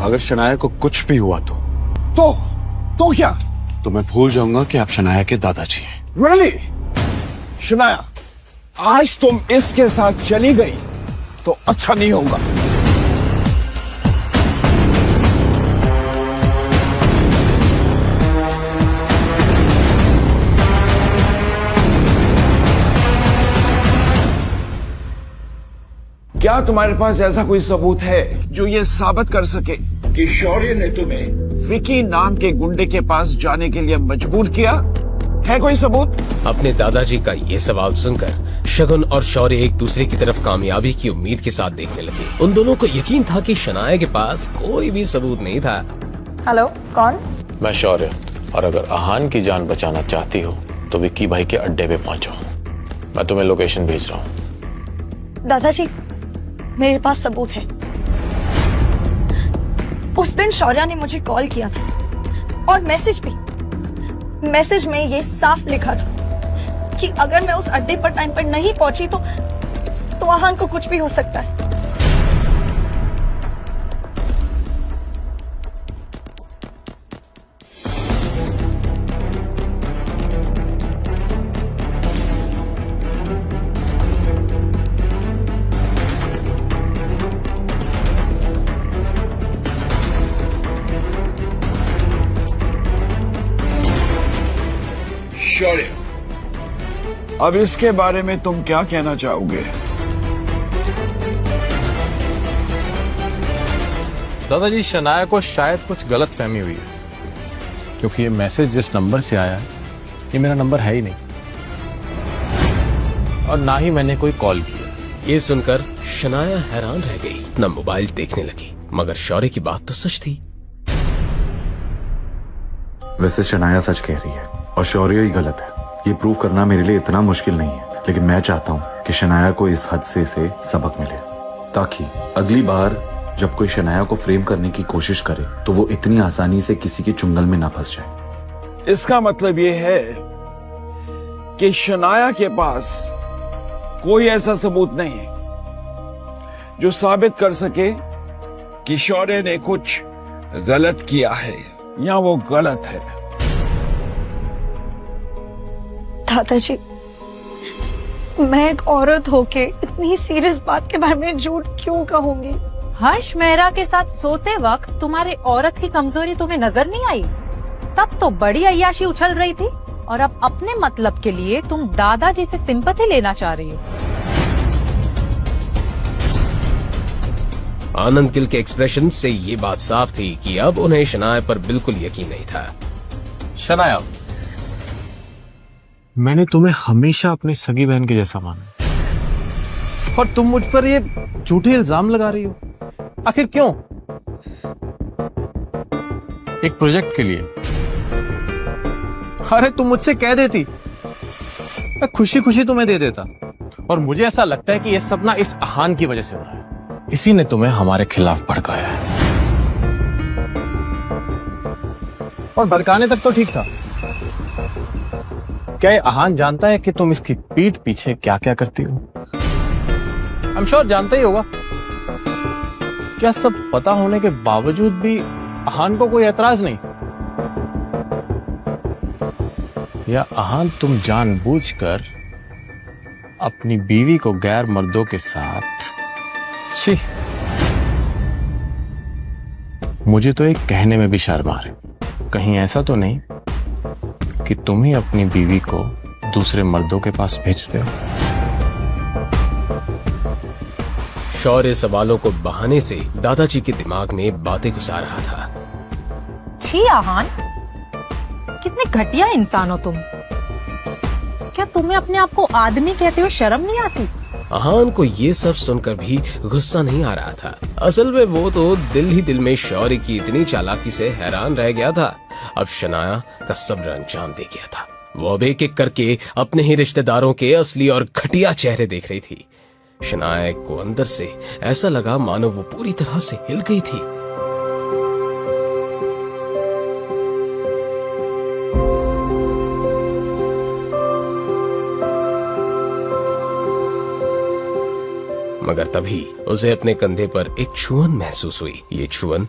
अगर शनाया को कुछ भी हुआ तो क्या? तो मैं भूल जाऊंगा कि आप शनाया के दादाजी हैं। Really? शनाया, आज तुम इसके साथ चली गई तो अच्छा नहीं होगा। क्या तुम्हारे पास ऐसा कोई सबूत है जो ये साबित कर सके कि शौर्य ने तुम्हें विकी नाम के गुंडे के पास जाने के लिए मजबूर किया? है कोई सबूत? अपने दादाजी का ये सवाल सुनकर शगुन और शौर्य एक दूसरे की तरफ कामयाबी की उम्मीद के साथ देखने लगे। उन दोनों को यकीन था कि शनाया के पास कोई भी सबूत नहीं था। हेलो, कौन? मैं शौर्य, और अगर आहान की जान बचाना चाहती हो तो विक्की भाई के अड्डे पे पहुंचो। मैं तुम्हें लोकेशन भेज रहा हूँ। दादाजी, मेरे पास सबूत है। उस दिन शौर्या ने मुझे कॉल किया था और मैसेज में ये साफ लिखा था कि अगर मैं उस अड्डे पर टाइम पर नहीं पहुंची तो आहान को कुछ भी हो सकता है। शौर्य, अब इसके बारे में तुम क्या कहना चाहोगे? दादाजी, शनाया को शायद कुछ गलत फहमी हुई है, क्योंकि ये मैसेज जिस नंबर से आया है ये मेरा नंबर है ही नहीं, और ना ही मैंने कोई कॉल किया। ये सुनकर शनाया हैरान रह गई, अपना मोबाइल देखने लगी, मगर शौर्य की बात तो सच थी। वैसे शनाया सच कह रही है और शौर्य ही गलत है। ये प्रूव करना मेरे लिए इतना मुश्किल नहीं है, लेकिन मैं चाहता हूँ कि शनाया को इस हादसे से सबक मिले, ताकि अगली बार जब कोई शनाया को फ्रेम करने की कोशिश करे तो वो इतनी आसानी से किसी के चुंगल में ना फंस जाए। इसका मतलब ये है कि शनाया के पास कोई ऐसा सबूत नहीं है जो साबित कर सके कि शौर्य ने कुछ गलत किया है या वो गलत है। दादाजी, मैं एक औरत होके इतनी सीरियस बात के बारे में झूठ क्यों कहूंगी? हर्ष मेहरा के साथ सोते वक्त तुम्हारे औरत की कमजोरी तुम्हें नजर नहीं आई? तब तो बड़ी अय्याशी उछल रही थी, और अब अपने मतलब के लिए तुम दादाजी से सिंपैथी लेना चाह रही हो। आनंद गिल के एक्सप्रेशन से ये बात साफ थी कि अब उन्हें शनाया पर बिल्कुल यकीन नहीं था। शनाया, मैंने तुम्हें हमेशा अपनी सगी बहन के जैसा माना, और तुम मुझ पर ये झूठे इल्जाम लगा रही हो। आखिर क्यों? एक प्रोजेक्ट के लिए। अरे तुम मुझसे कह देती, मैं खुशी खुशी तुम्हें दे देता। और मुझे ऐसा लगता है कि ये सब ना इस आहान की वजह से हो रहा है। इसी ने तुम्हें हमारे खिलाफ भड़काया है। और भड़काने तक तो ठीक था। क्या ये आहान जानता है कि तुम इसकी पीठ पीछे क्या क्या करती हो? आई एम श्योर जानता ही होगा। क्या सब पता होने के बावजूद भी आहान को कोई ऐतराज नहीं? या आहान तुम जानबूझकर अपनी बीवी को गैर मर्दों के साथ? छी, मुझे तो एक कहने में भी शर्म आ रही। कहीं ऐसा तो नहीं कि तुम ही अपनी बीवी को दूसरे मर्दों के पास भेजते हो? शौर्य सवालों को बहाने से दादाजी के दिमाग में बातें घुसा रहा था। छी आहान, कितने घटिया इंसान हो तुम। क्या तुम्हें अपने आप को आदमी कहते हुए शर्म नहीं आती? आहान को ये सब सुनकर भी गुस्सा नहीं आ रहा था। असल में वो तो दिल ही दिल में शौर्य की इतनी चालाकी से हैरान रह गया था। अब शनाया का सब्र अंजाम दे गया था। वो अब एक एक करके अपने ही रिश्तेदारों के असली और घटिया चेहरे देख रही थी। शनाया को अंदर से ऐसा लगा मानो वो पूरी तरह से हिल गई थी। मगर तभी उसे अपने कंधे पर एक छुअन महसूस हुई। ये छुअन